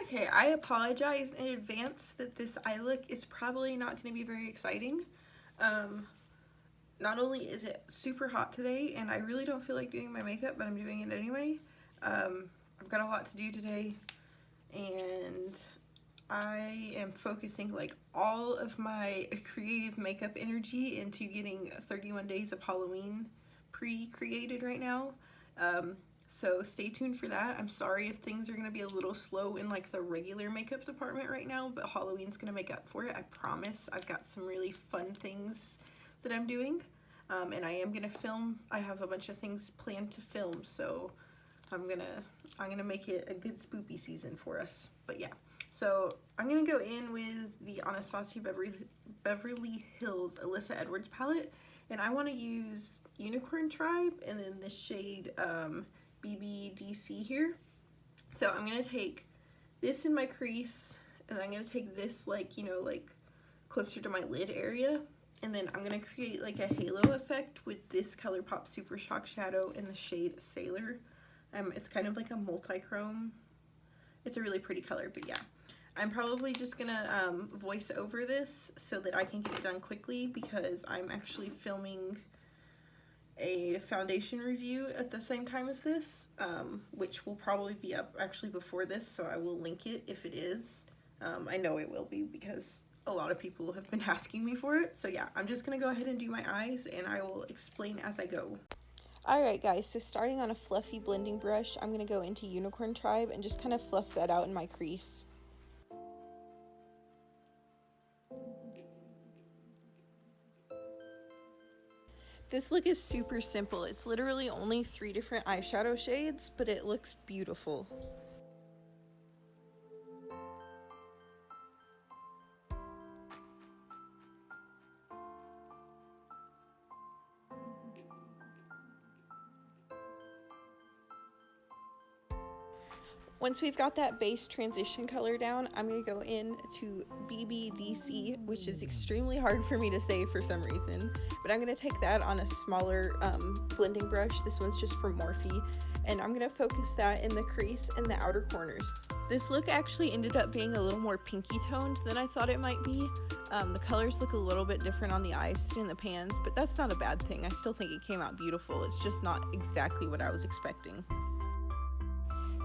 Okay, I apologize in advance that this eye look is probably not going to be very exciting. Not only is it super hot today and I really don't feel like doing my makeup, but I'm doing it anyway. I've got a lot to do today and I am focusing like all of my creative makeup energy into getting 31 Days of Halloween pre-created right now. So stay tuned for that. I'm sorry if things are going to be a little slow in like the regular makeup department right now, but Halloween's going to make up for it. I promise. I've got some really fun things that I'm doing, and I am going to film. I have a bunch of things planned to film, so I'm gonna make it a good spoopy season for us. But yeah, so I'm gonna go in with the Anastasia Beverly Hills Alyssa Edwards palette, and I want to use Unicorn Tribe and then the shade BBDC here. So I'm gonna take this in my crease, and I'm gonna take this like, you know, like closer to my lid area, and then I'm gonna create like a halo effect with this Colourpop Super Shock Shadow in the shade Sailor. It's kind of like a multi-chrome. It's a really pretty color, but yeah. I'm probably just gonna voice over this so that I can get it done quickly, because I'm actually filming a foundation review at the same time as this, which will probably be up actually before this, so I will link it if it is. I know it will be because a lot of people have been asking me for it. So yeah, I'm just gonna go ahead and do my eyes and I will explain as I go. Alright guys, so starting on a fluffy blending brush, I'm going to go into Unicorn Tribe and just kind of fluff that out in my crease. This look is super simple. It's literally only 3 different eyeshadow shades, but it looks beautiful. Once we've got that base transition color down, I'm going to go in to BBDC, which is extremely hard for me to say for some reason. But I'm going to take that on a smaller blending brush. This one's just from Morphe. And I'm going to focus that in the crease and the outer corners. This look actually ended up being a little more pinky toned than I thought it might be. The colors look a little bit different on the eyes and the pans, but that's not a bad thing. I still think it came out beautiful. It's just not exactly what I was expecting.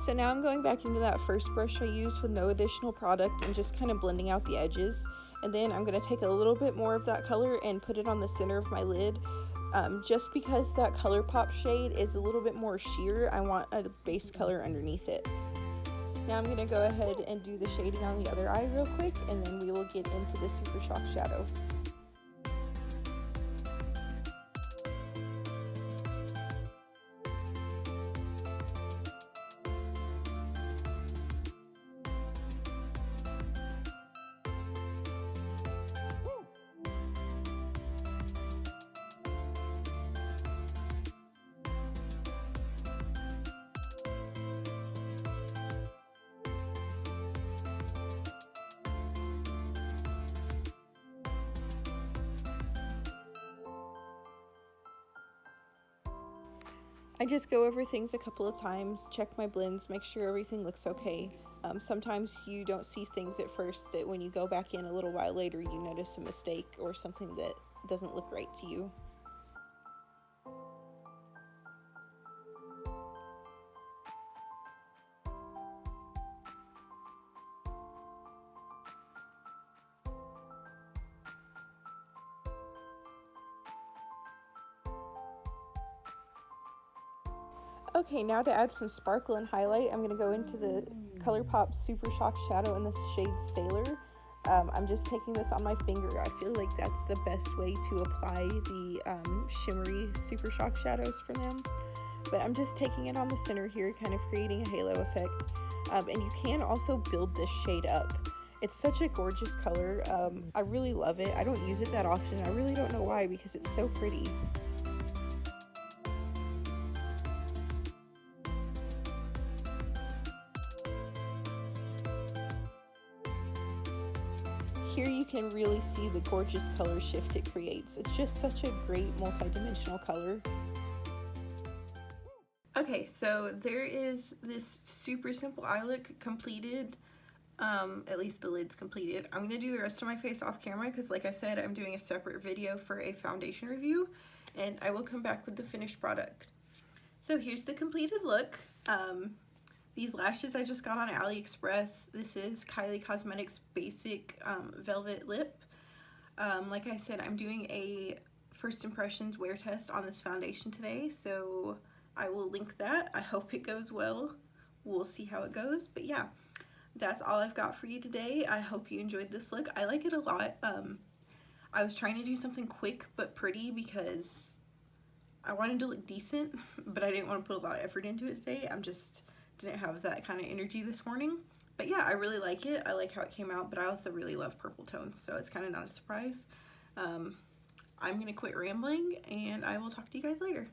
So now I'm going back into that first brush I used with no additional product and just kind of blending out the edges. And then I'm going to take a little bit more of that color and put it on the center of my lid. Just because that Colourpop shade is a little bit more sheer, I want a base color underneath it. Now I'm going to go ahead and do the shading on the other eye real quick, and then we will get into the Super Shock Shadow. I just go over things a couple of times, check my blends, make sure everything looks okay. Sometimes you don't see things at first that when you go back in a little while later you notice a mistake or something that doesn't look right to you. Okay, now to add some sparkle and highlight, I'm going to go into the Colourpop Super Shock Shadow in the shade Sailor. I'm just taking this on my finger. I feel like that's the best way to apply the shimmery Super Shock shadows for them. But I'm just taking it on the center here, kind of creating a halo effect. And you can also build this shade up. It's such a gorgeous color. I really love it. I don't use it that often. I really don't know why, because it's so pretty. Here you can really see the gorgeous color shift it creates. It's just such a great multi-dimensional color. Okay, so there is this super simple eye look completed. At least the lid's completed. I'm going to do the rest of my face off camera because like I said, I'm doing a separate video for a foundation review, and I will come back with the finished product. So here's the completed look. These lashes I just got on AliExpress. This is Kylie Cosmetics Basic Velvet Lip. Like I said, I'm doing a first impressions wear test on this foundation today, so I will link that. I hope it goes well. We'll see how it goes, but yeah, that's all I've got for you today. I hope you enjoyed this look. I like it a lot. I was trying to do something quick but pretty because I wanted to look decent, but I didn't want to put a lot of effort into it today. Didn't have that kind of energy this morning. But yeah, I really like it. I like how it came out, but I also really love purple tones, so it's kind of not a surprise. I'm gonna quit rambling, and I will talk to you guys later.